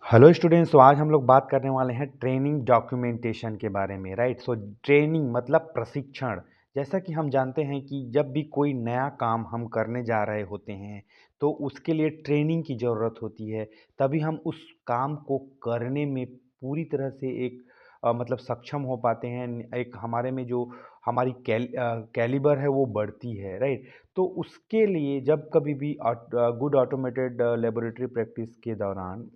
Hello students, तो आज हम लोग बात करने वाले हैं ट्रेनिंग डॉक्यूमेंटेशन के बारे में। राइट, सो ट्रेनिंग मतलब प्रशिक्षण। जैसा कि हम जानते हैं कि जब भी कोई नया काम हम करने जा रहे होते हैं तो उसके लिए ट्रेनिंग की ज़रूरत होती है। तभी हम उस काम को करने में पूरी तरह से एक मतलब सक्षम हो पाते हैं। एक हमारे में जो हमारी कैलिबर है वो बढ़ती है। राइट, तो उसके लिए जब कभी भी गुड ऑटोमेटेड लेबोरेटरी प्रैक्टिस के दौरान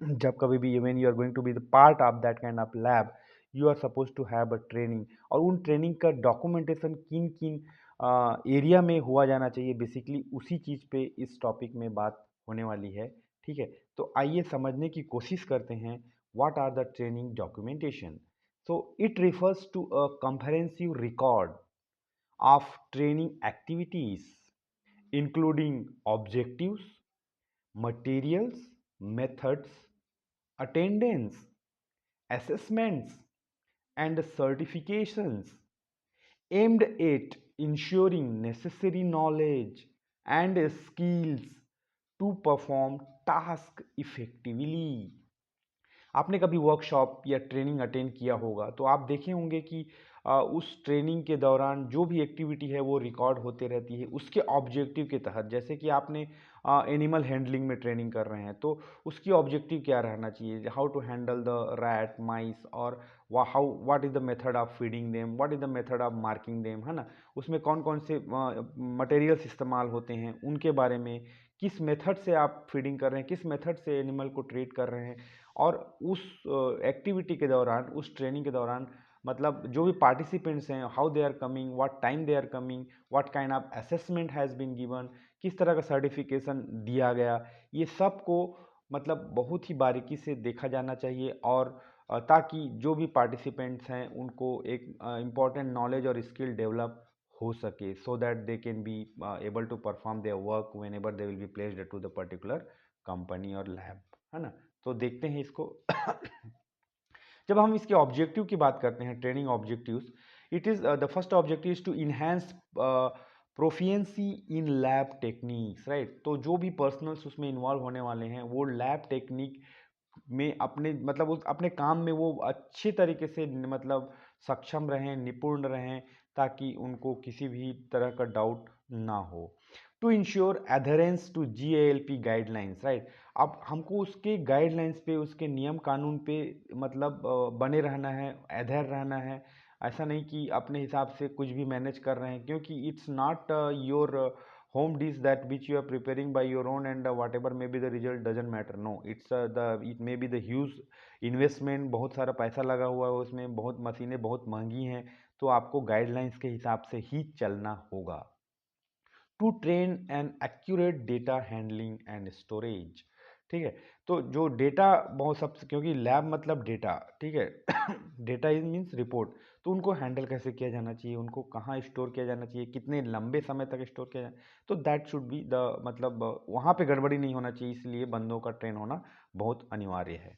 जब कभी भी when you are going to be the part of that kind of lab, you are suppose to have a training. और उन ट्रेनिंग का डॉक्यूमेंटेशन किन किन एरिया में हुआ जाना चाहिए, बेसिकली उसी चीज़ पे इस टॉपिक में बात होने वाली है। ठीक है, तो आइए समझने की कोशिश करते हैं what are the training documentation. So it refers to a comprehensive record of training activities including objectives, materials, methods, attendance, assessments, and certifications aimed at ensuring necessary knowledge and skills to perform task effectively. आपने कभी workshop या training attend किया होगा तो आप देखे होंगे कि उस ट्रेनिंग के दौरान जो भी एक्टिविटी है वो रिकॉर्ड होते रहती है उसके ऑब्जेक्टिव के तहत। जैसे कि आपने एनिमल हैंडलिंग में ट्रेनिंग कर रहे हैं तो उसकी ऑब्जेक्टिव क्या रहना चाहिए, how to handle the rat mice, और how what is the method of feeding them, what is the method of marking them, है ना। उसमें कौन कौन से मटेरियल्स इस्तेमाल होते हैं उनके बारे में, किस मेथड से आप फीडिंग कर रहे हैं, किस मेथड से एनिमल को ट्रीट कर रहे हैं। और उस एक्टिविटी के दौरान, उस ट्रेनिंग के दौरान, मतलब जो भी पार्टिसिपेंट्स हैं, how they are coming, what time they are coming, what kind of assessment has been given, किस तरह का सर्टिफिकेशन दिया गया, ये सब को मतलब बहुत ही बारीकी से देखा जाना चाहिए। और ताकि जो भी पार्टिसिपेंट्स हैं उनको एक इम्पॉर्टेंट नॉलेज और स्किल डेवलप हो सके, so that they can be able to perform their work whenever they will be placed to the particular company और लैब, है ना। तो देखते हैं इसको। जब हम इसके ऑब्जेक्टिव की बात करते हैं, training objectives, it is the first objective is to enhance proficiency in lab techniques. Right, तो जो भी पर्सनल्स उसमें इन्वॉल्व होने वाले हैं वो लैब टेक्निक में अपने मतलब उस अपने काम में वो अच्छे तरीके से मतलब सक्षम रहें, निपुण रहें, ताकि उनको किसी भी तरह का डाउट ना हो। To ensure adherence to GALP guidelines. Right, अब हमको उसके गाइडलाइंस पे, उसके नियम कानून पे मतलब बने रहना है, अधेर रहना है। ऐसा नहीं कि अपने हिसाब से कुछ भी मैनेज कर रहे हैं, क्योंकि it's not your home dish that which you are preparing by your own, and whatever may be the result doesn't matter. No, it's the it may be the huge investment, बहुत सारा पैसा लगा हुआ है उसमें, बहुत मशीनें बहुत महंगी हैं, तो आपको गाइडलाइंस के हिसाब से ही चलना होगा। To train an accurate data handling and storage. ठीक है, तो जो डेटा बहुत सबसे, क्योंकि लैब मतलब डेटा, ठीक है। डेटा इज मीन्स रिपोर्ट, तो उनको हैंडल कैसे किया जाना चाहिए, उनको कहाँ स्टोर किया जाना चाहिए, कितने लंबे समय तक स्टोर किया जाए, तो दैट शुड बी द मतलब वहाँ पे गड़बड़ी नहीं होना चाहिए, इसलिए बंदों का ट्रेन होना बहुत अनिवार्य है।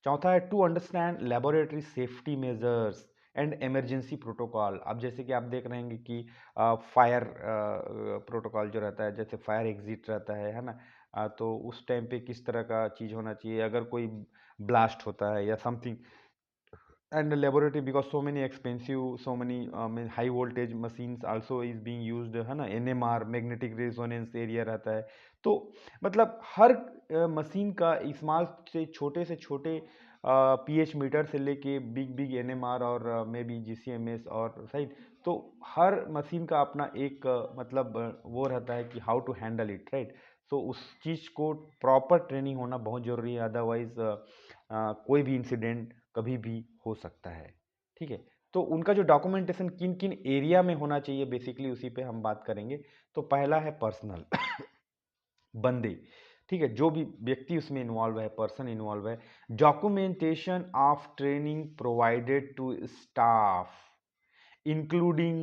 चौथा है to understand laboratory safety measures and emergency protocol. अब जैसे कि आप देख रहे हैं कि फायर प्रोटोकॉल जो रहता है, जैसे फायर एग्जिट रहता है ना। तो उस टाइम पे किस तरह का चीज़ होना चाहिए अगर कोई ब्लास्ट होता है या something. and the laboratory, because so many expensive, so many high voltage machines also is being used, है ना। NMR मैग्नेटिक रेजोनेंस एरिया रहता है। तो मतलब हर मशीन का इस्तेमाल से छोटे पीएच मीटर से लेके बिग बिग NMR और मे बी GCMS और साइड, तो हर मशीन का अपना एक मतलब वो रहता है कि how to handle it. Right, तो उस चीज़ को प्रॉपर ट्रेनिंग होना बहुत ज़रूरी है, अदरवाइज कोई भी इंसिडेंट कभी भी हो सकता है। ठीक है, तो उनका जो डॉक्यूमेंटेशन किन किन एरिया में होना चाहिए, बेसिकली उसी पे हम बात करेंगे। तो पहला है पर्सनल। बंदे, ठीक है, जो भी व्यक्ति उसमें इन्वॉल्व है, पर्सन इन्वॉल्व है। Documentation of training provided to staff including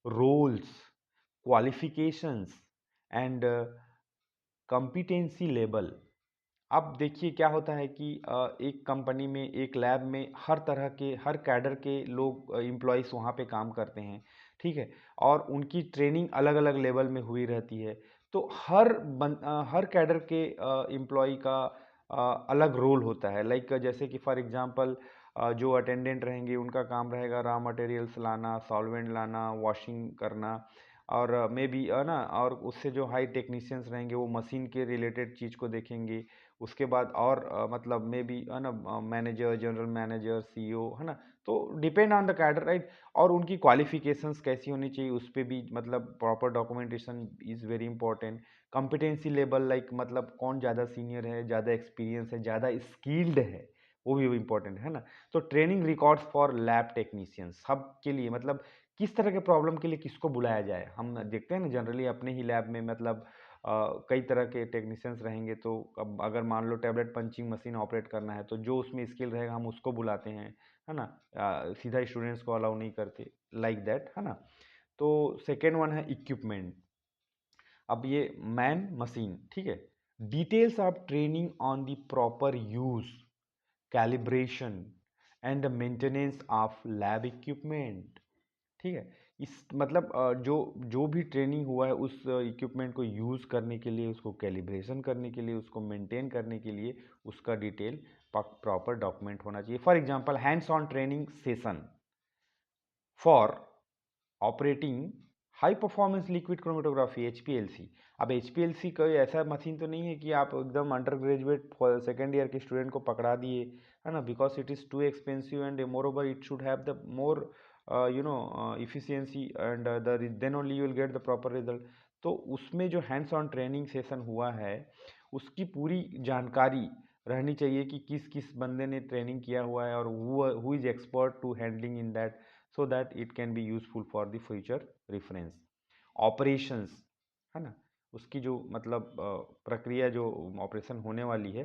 roles, qualifications and competency level. अब देखिए क्या होता है कि एक कंपनी में, एक लैब में हर तरह के, हर कैडर के लोग, एम्प्लॉयज़ वहाँ पे काम करते हैं। ठीक है, और उनकी ट्रेनिंग अलग अलग लेवल में हुई रहती है। तो हर कैडर के एम्प्लॉय का अलग रोल होता है। लाइक जैसे कि फॉर एग्जांपल जो अटेंडेंट रहेंगे उनका काम रहेगा रॉ मटेरियल्स लाना, सॉल्वेंट लाना, वॉशिंग करना, और मे बी ना, और उससे जो हाई टेक्नीशियंस रहेंगे वो मशीन के रिलेटेड चीज़ को देखेंगे। उसके बाद और मतलब मे बी है ना, मैनेजर, जनरल मैनेजर, सीईओ, है ना। तो depend on the cadre, right. और उनकी क्वालिफिकेशंस कैसी होनी चाहिए उस पर भी मतलब proper documentation is very important. Competency level, like मतलब कौन ज़्यादा सीनियर है, ज़्यादा एक्सपीरियंस है, ज़्यादा स्किल्ड है, वो भी इंपॉर्टेंट है ना। तो training records for lab technicians सब के लिए मतलब किस तरह के प्रॉब्लम के लिए किसको बुलाया जाए। हम देखते हैं ना जनरली अपने ही लैब में मतलब कई तरह के टेक्नीशियंस रहेंगे, तो अब अगर मान लो टैबलेट पंचिंग मशीन ऑपरेट करना है तो जो उसमें स्किल रहेगा हम उसको बुलाते हैं, है ना। सीधा स्टूडेंट्स को अलाउ नहीं करते, लाइक दैट, है ना। तो सेकेंड वन है इक्विपमेंट। अब ये मैन मशीन, ठीक है। Details of training on the proper use, calibration and the maintenance of lab equipment, ठीक है। इस मतलब जो जो भी ट्रेनिंग हुआ है उस इक्विपमेंट को यूज़ करने के लिए, उसको कैलिब्रेशन करने के लिए, उसको मेंटेन करने के लिए उसका डिटेल प्रॉपर डॉक्यूमेंट होना चाहिए। For example hands on training session for operating high performance liquid chromatography, HPLC. अब एचपीएलसी कोई ऐसा मशीन तो नहीं है कि आप एकदम अंडर ग्रेजुएट सेकेंड ईयर के स्टूडेंट को पकड़ा दिए, है ना, because it is too expensive and more over it should have the more efficiency and then only you will get the proper result। तो उसमें जो हैंड्स ऑन ट्रेनिंग सेशन हुआ है उसकी पूरी जानकारी रहनी चाहिए कि किस किस बंदे ने ट्रेनिंग किया हुआ है और who is expert to handling in that, so that it can be useful for the future reference। operations, है ना, उसकी जो मतलब प्रक्रिया जो ऑपरेशन होने वाली है,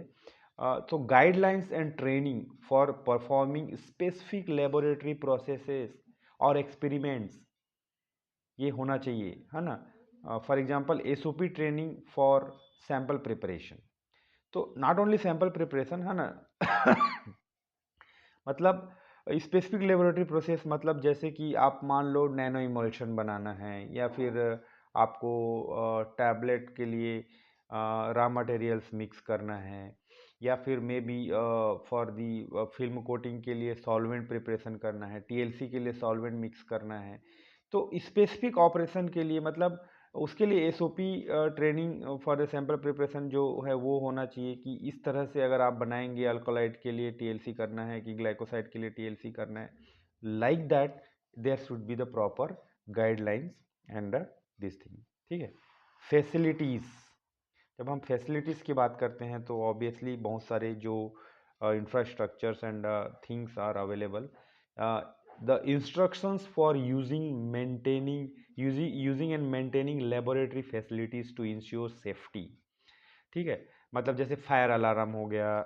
तो guidelines and training for performing specific laboratory processes और एक्सपेरिमेंट्स, ये होना चाहिए, है ना। For example SOP training for sample preparation. तो नॉट ओनली सैंपल प्रिपरेशन, है ना, मतलब स्पेसिफिक लेबोरेटरी प्रोसेस मतलब जैसे कि आप मान लो नैनो इमल्शन बनाना है, या फिर आपको टैबलेट के लिए रॉ मटेरियल्स मिक्स करना है, या फिर may be for the film coating के लिए सॉल्वेंट प्रिपरेशन करना है, टीएलसी के लिए सॉल्वेंट मिक्स करना है। तो स्पेसिफिक ऑपरेशन के लिए मतलब उसके लिए SOP training for the sample preparation जो है वो होना चाहिए कि इस तरह से अगर आप बनाएंगे अल्कोलाइड के लिए टीएलसी करना है कि ग्लाइकोसाइड के लिए टीएलसी करना है, like that there should be the proper guidelines and this thing, ठीक है। फैसिलिटीज़, जब हम फैसिलिटीज़ की बात करते हैं तो ऑब्वियसली बहुत सारे जो infrastructures and things are available. The instructions for using and maintaining laboratory facilities to ensure safety, ठीक है। मतलब जैसे फायर अलार्म हो गया,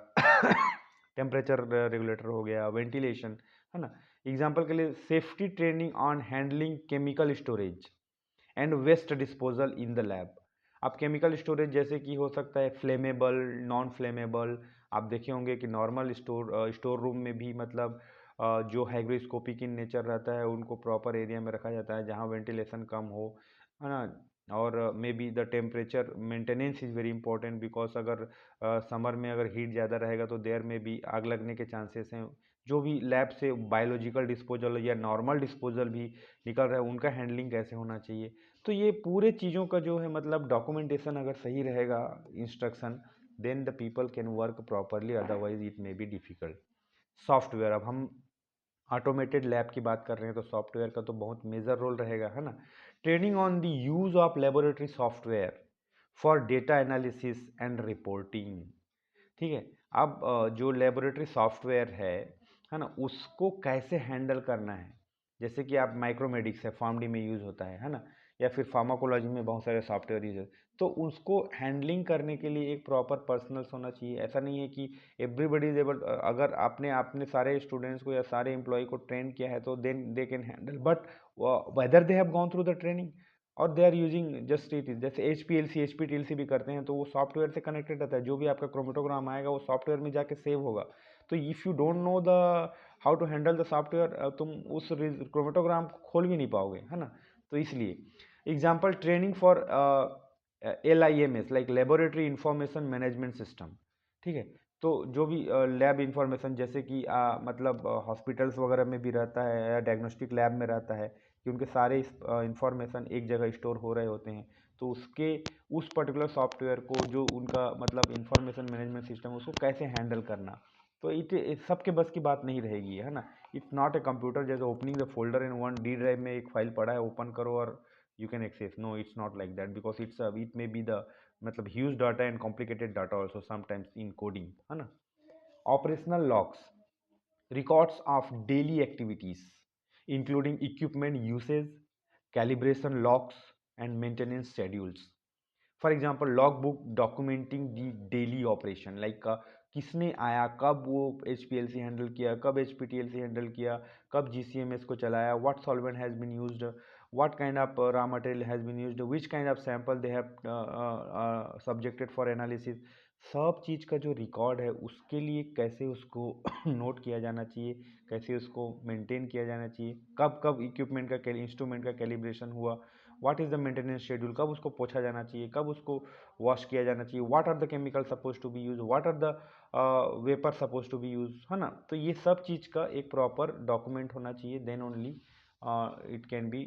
टेम्परेचर रेगुलेटर हो गया, वेंटिलेशन, है ना। एग्जाम्पल के लिए safety training on handling chemical storage and waste disposal in the lab. अब केमिकल स्टोरेज जैसे कि हो सकता है फ्लेमेबल, नॉन फ्लेमेबल। आप देखे होंगे कि नॉर्मल स्टोर रूम में भी मतलब जो हाइग्रोस्कोपिक इन नेचर रहता है उनको प्रॉपर एरिया में रखा जाता है जहाँ वेंटिलेशन कम हो, है ना। और मे be the temperature maintenance is very important, because अगर समर में अगर हीट ज़्यादा रहेगा तो देयर में भी आग लगने के चांसेस हैं। जो भी लैब से बायोलॉजिकल डिस्पोजल या नॉर्मल डिस्पोजल भी निकल रहा है उनका हैंडलिंग कैसे होना चाहिए। तो ये पूरे चीज़ों का जो है मतलब डॉक्यूमेंटेशन अगर सही रहेगा, instruction, then the people can work properly, otherwise it may be difficult. Software, अब हम ऑटोमेटेड लैब की बात कर रहे हैं तो सॉफ्टवेयर का तो बहुत मेजर रोल रहेगा, है ना। Training on the use of laboratory software for data analysis and reporting, ठीक है। अब जो लेबोरेटरी सॉफ्टवेयर है ना, उसको कैसे हैंडल करना है। जैसे कि आप माइक्रोमेडिक्स है, फार्मडी में यूज़ होता है ना, या फिर फार्माकोलॉजी में बहुत सारे सॉफ्टवेयर यूज है। तो उसको हैंडलिंग करने के लिए एक प्रॉपर पर्सनल्स होना चाहिए। ऐसा नहीं है कि एवरीबडी इज एबल, अगर आपने आपने सारे स्टूडेंट्स को या सारे एम्प्लॉय को ट्रेन किया है तो then they can handle, but whether they have gone through the training और they are using just it is, जैसे एचपीटीएलसी भी करते हैं तो वो सॉफ्टवेयर से कनेक्टेड रहता है। जो भी आपका क्रोमेटोग्राम आएगा वो सॉफ्टवेयर में जाके सेव होगा। तो if you don't know the how to handle the software, तुम उस क्रोमेटोग्राम को खोल भी नहीं पाओगे, है ना। तो इसलिए example training for LIMS like laboratory information management system, ठीक है। तो जो भी लैब इंफॉर्मेशन जैसे कि मतलब हॉस्पिटल्स वगैरह में भी रहता है या डायग्नोस्टिक लैब में रहता है कि उनके सारे इंफॉर्मेशन एक जगह स्टोर हो रहे होते हैं, तो उसके उस पर्टिकुलर सॉफ्टवेयर को जो उनका मतलब इंफॉर्मेशन मैनेजमेंट सिस्टम उसको कैसे हैंडल करना, तो इट सबके बस की बात नहीं रहेगी, है ना। इट्स नॉट ए कंप्यूटर जैसे opening the folder in one D drive में एक फाइल पड़ा है ओपन करो और you can access, no it's not like that because it may be the मतलब huge data and complicated data also sometimes in coding, है ना। Operational logs, records of daily activities, including equipment usage, calibration logs, and maintenance schedules. For example log book documenting the daily operation like किसने आया, कब वो H P L C handle किया, कब H P T L C handle किया, कब G C M S को चलाया, what solvent has been used, what kind of raw material has been used, which kind of sample they have subjected for analysis. सब चीज़ का जो record है उसके लिए कैसे उसको नोट किया जाना चाहिए, कैसे उसको मेंटेन किया जाना चाहिए, कब कब इक्विपमेंट का इंस्ट्रूमेंट का कैलिब्रेशन हुआ, what is the maintenance schedule, कब उसको पोछा जाना चाहिए, कब उसको वॉश किया जाना चाहिए, what are the chemical suppose to be use, what are the vapour suppose to be use, है ना। तो ये सब चीज़ का एक प्रॉपर डॉक्यूमेंट होना चाहिए, then only it can be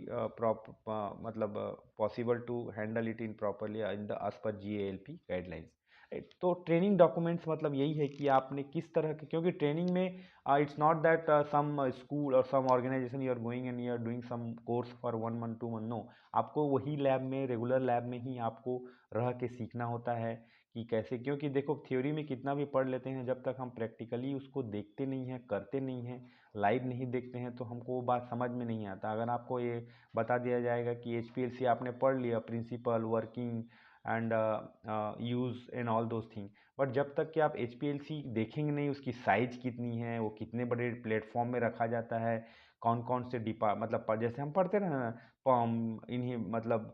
मतलब possible to handle it in properly in the age पर GALP गाइडलाइंस। तो ट्रेनिंग डॉक्यूमेंट्स मतलब यही है कि आपने किस तरह के, क्योंकि ट्रेनिंग में it's not that some school और some organisation you are going and you are doing some course for 1 month 2 month, no. आपको वही लैब में, रेगुलर लैब में ही आपको रह के सीखना होता है कि कैसे, क्योंकि देखो थ्योरी में कितना भी पढ़ लेते हैं, जब तक हम प्रैक्टिकली उसको देखते नहीं हैं, करते नहीं हैं, लाइव नहीं देखते हैं, तो हमको वो बात समझ में नहीं आता। अगर आपको ये बता दिया जाएगा कि HPLC आपने पढ़ लिया, principle, working and use and all those thing, but जब तक कि आप HPLC देखेंगे नहीं, उसकी साइज कितनी है, वो कितने बड़े प्लेटफॉर्म में रखा जाता है, कौन कौन से जैसे हम पढ़ते रहे ना, पम्प इन्हीं मतलब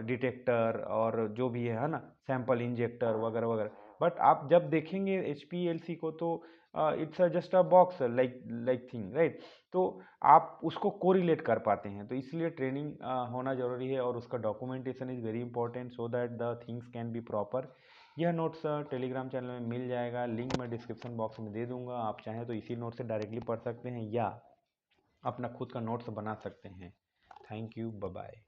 डिटेक्टर और जो भी है ना, सैंपल इंजेक्टर वगैरह वगैरह, बट आप जब देखेंगे HPLC को तो it's just a box like like thing, right. तो आप उसको कोरिलेट कर पाते हैं, तो इसलिए ट्रेनिंग होना ज़रूरी है और उसका documentation is very important so that the things can be proper. यह नोट्स टेलीग्राम चैनल में मिल जाएगा, लिंक मैं डिस्क्रिप्शन बॉक्स में दे दूंगा, आप चाहें तो इसी नोट से डायरेक्टली पढ़ सकते हैं या अपना खुद का नोट्स बना सकते हैं। Thank you, bye bye.